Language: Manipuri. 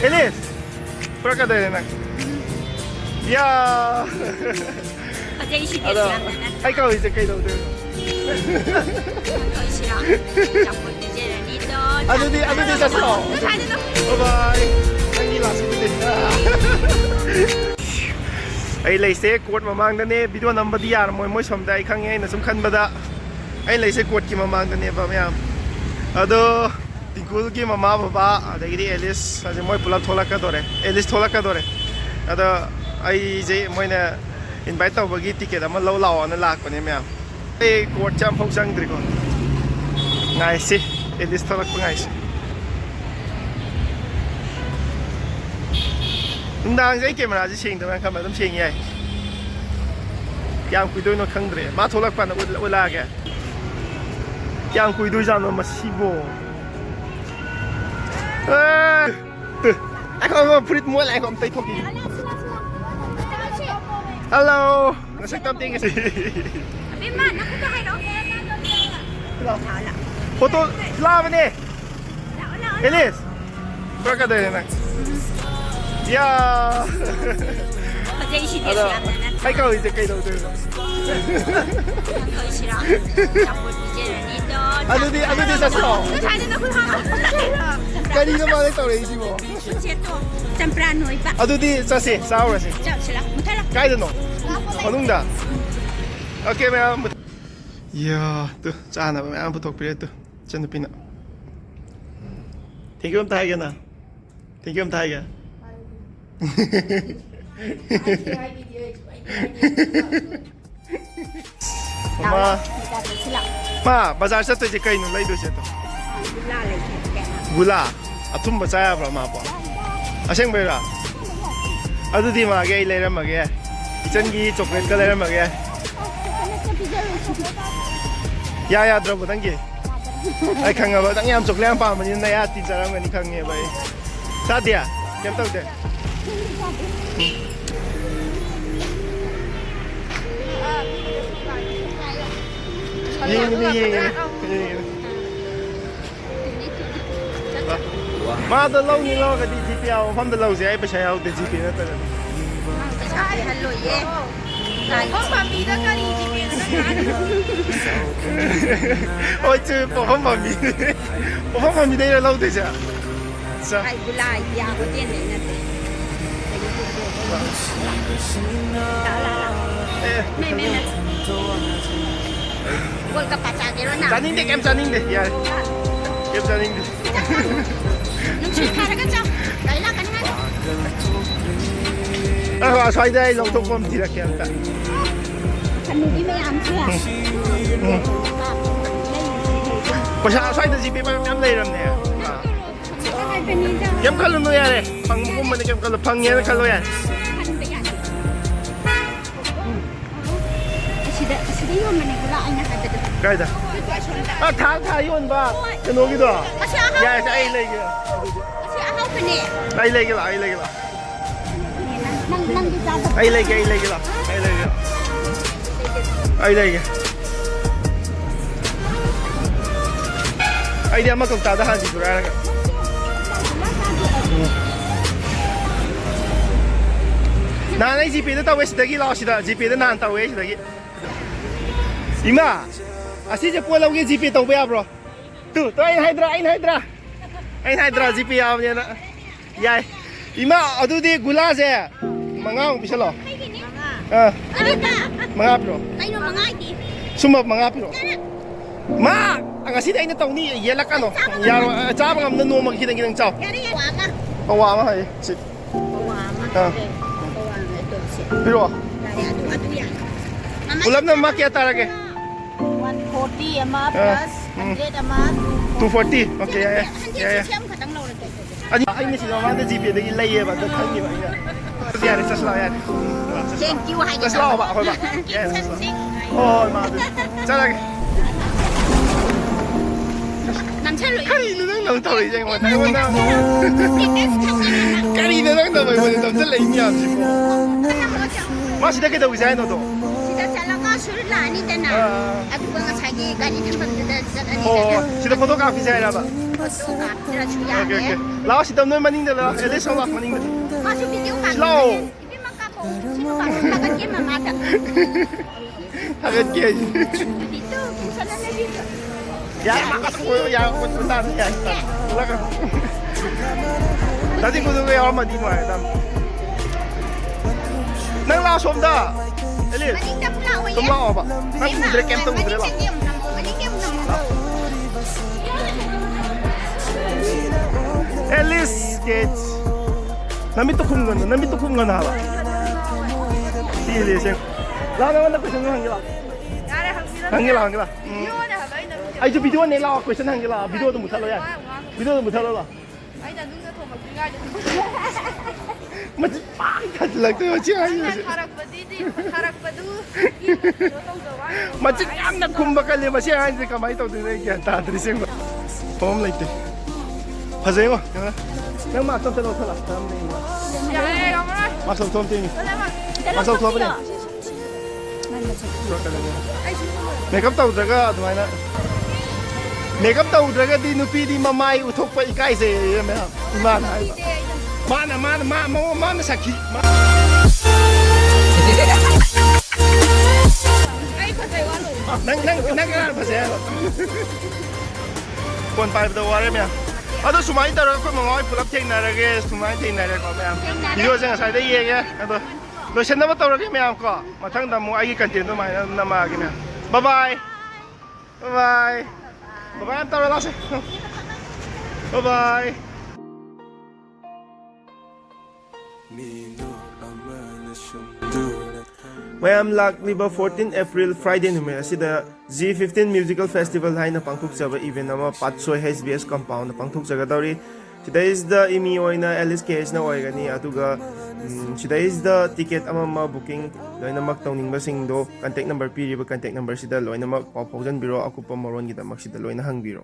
Elis, pura ka doon na. Yeah. Ay, ikaw, isa kayo doon. Ano din sa snow? Bye-bye. Nangila, sige din. Ay laise court mamang dane video number di yar moi somda ai khang ai na sum khan bada ai laise court ki mamang dane ba myam ado tingkul ki mama baba adagi Alice ase moi pula thola ka dore Alice thola ka dore ado ai je moi na invite taw bagi ticket ama lo law na lak ko ne myam ai court cham phok sang dri ko ngai si Alice thola ko ngai si Nang cái camera chỉ xem tụi mình không phải tấm xem vậy, yang kuidoi nó khăng đấy, mà thôi lạc pan nó ula cái, yang kuidoi ra nó massivo, anh không put mua lại không thấy thôi gì, hello, nó sẽ tâm tiếng cái gì, bên mà nó cũng có hay đó, photo la bên đây, Elis, bữa cái đây này. Yeah. Hay câu gì cây đầu tư. Anh đi sao sao? Cái đi nó mà lấy tàu đấy gì bộ? Anh đi sao gì? Sao rồi gì? Cái đó nó. Có đúng đó. Ok mẹ em. Yeah, tu, cha nào mẹ em bắt thuộc biết tu, chân tu pin nào. Thank you em thay cái nào. Thank you em thay cái. Ma, bazar sa to je kai no lai do se to. Gula, athum ba cha bra ma po. Aseng be ra. Adu di ma ge le ra ma ge. Chen gi chocolate ka le ra ma ge. Ya dro ba dang ge. Ai khang ba dang yam chocolate pa ma ni na ya ti cha ra ma ni khang nge bai. Sa dia, kem tau de. Mà tôi lâu như lo cái gì tiêu không tôi lâu gì ấy bây giờเอาแต่ GP นั่นแต่ใช่ฮัลโหลเย่ห้องบะหมี่แล้วก็ดีจีพีโอ้ยจื้อผมห้องบะหมี่ได้lâu thế chứใช่กุหลาบยาวกว่าเตี้ยนเลยนะmẹ quên cặp bạch cái đó nào Janin deh, em janin deh, ya. Em janin deh. Nung sih kara kan cak, kaya lah kan kan. Ah, xoay đây, lòng thông phong thì là kẹo ta. Kan đi mấy ăn chưa? Có sao xoay từ gì bị em đây làm nè. Em khăn luôn rồi à, phăng cũng mình em khăn luôn phăng nhé khăn luôn à. Cái đó. À thả yun ba. Cái nó cái đó. Dạ sẽ ai lấy cái. Ai lấy cái là. Ai lấy cái là. Ai đi mà công tác đã hành gì rồi à. Nãy này GP nó tao về đây cái lo gì đó, GP nó nãy tao về đây. Ima, asih je pulau ke GP tau be bro. Tu, anh Hydra GP awnya na. Yai. Ima adu di gula je. Mangau bisa lo. Mangap bro. Tay no mangay di. Sumap mangap bro. Ma, ang asih dai na tau ni yela ka no. Ya cha bang am na no mag kitang chao. Pawa ma hai. Sit. Biro. Ulam na makia tarage. 140 ama plus 100 ama 240 okay ya. Anh mới chỉ nói cái gì về đây lay mà tôi thấy như vậy nha. Giờ này sao lại? Thank you hai cái. Sao bạn, thôi bạn. Ôi mà. Chắc là nằm chơi lưỡi. cái gì nó đang thổi vậy mà thấy không nào? Cái gì nó đang thổi vậy mà rất là nhảm chứ. Mà chỉ cái đầu gì nó đâu? Chỉ là chả là ngon sữa ꯂꯥꯛꯑꯅꯤꯗꯅ ꯑꯗꯨꯒ ꯉꯁꯥꯏꯒꯤ ꯒꯥꯔꯤ ꯊꯝꯐꯝꯗꯨꯗ ꯍꯣ ꯆꯠꯂꯅꯤꯗꯅ ꯁꯤꯗ ꯐꯣꯇꯣ ꯀꯥꯞꯈꯤꯁꯦ ꯍꯥꯏꯔꯕ ꯐꯣꯇꯣ ꯀꯥꯞꯇ꯭ꯔꯁꯨ ꯑꯣꯀꯦ ꯌꯥꯔꯦ ꯑꯣꯀꯦ ꯂꯥꯛꯑꯣ ꯁꯤꯗ ꯅꯣꯏ ꯃꯅꯤꯡꯗ ꯂꯥꯛꯑꯣ ꯑꯦꯂꯤꯁ ꯂꯥꯛꯑꯣ ꯃꯅꯤꯡꯗ ꯃꯥꯁꯨ ꯚꯤꯗꯤꯑꯣ ꯂꯥꯛꯑꯣ ꯀꯥꯞꯄꯤꯌꯣ ꯏꯕꯦꯝꯃ ꯀꯥꯞꯄꯣ ꯁꯤ ꯃꯄꯥꯁꯦ ꯊꯥꯒꯠꯀꯦ ꯃꯃꯥꯗ ꯊꯥꯒꯠꯀꯦ ꯕꯤꯇꯨ ꯄꯨꯁꯜꯂ ꯂꯩꯕꯤꯕ ꯌꯥꯔꯦ ꯃꯥꯀꯁ ꯀꯣꯏ ꯌꯥꯔꯦ ꯀꯣꯏ ꯇꯥꯅꯤ ꯌꯥꯔꯦ ꯂꯥꯛꯀ ꯇꯥꯗꯤ ꯀꯨꯗꯨꯒ ꯌꯥꯎꯔꯝꯃꯗꯤ ꯅꯨꯡꯉꯥꯏ ꯅꯪ ꯂꯥꯛꯑꯣ ꯁꯣꯝꯗ ꯑꯦꯂꯤꯁ ꯃꯅꯤꯡꯗ ꯑꯃꯨꯛ ꯂꯥꯛꯑꯣ ꯁꯨꯝ ꯂꯥꯛꯑꯣꯕ ꯅꯪ ꯎꯗ꯭ꯔꯦ ꯀꯩꯝꯇ ꯎꯗ꯭ꯔꯦ ꯂꯥꯛꯑꯣ ꯃꯅꯤꯡꯗꯒꯤ ꯑꯃꯨꯛ ꯅꯝꯃꯣ ꯃꯅꯤꯡꯗꯒꯤ ꯑꯃꯨꯛ ꯅꯝꯃꯣ Alice Gates. Namito khumgana haba. Si Alice. La na question hangila. Yare hangila. Hangila. Ai ju video ne la question hangila. Video to muthalo ya. Video to muthalo la. Ai na nungna thoma kringai Mat pa ka lagta ho chi ai. Tharakpadu Mat yamna khumba ka le ma si ai kamai to de ya ta dri sing. Pom laite. Phajai ma. Nang mak tom talo thala. Tam nei ma. Yare gamara. Mak som tom ti ni. Mak som tom ni. Makeup tau daga admaina. Makeup tau daga di nupi di mamai uthok pa ikai se ye me iman hai. Mana sakhi. Ai phajai wa lo. Nang kan phajai. Kon pai da ware me. Ado sumai tara ko mangoi pulap thengnarage sumai thengnar ko me am. Video jang sai da ye ge ado lotion na tawrage me am ko mathang da mu ai content do mai na ma ge me. Bye bye. Bye bye. Bye bye am tawra la se. Bye bye. Mayam lakliba 14 April Friday nume asida G15 Musical Festival haina pangthuk jaba event ama Patsoi HBS compound pangthuk jaga dawri sida is the imi oina Alice case na oigani atuga sida is the ticket ama booking loina mak tawninga singdo contact number piriba contact number sida loina mak pau phaujan biro akupa moron gida mak sida loina hangbiro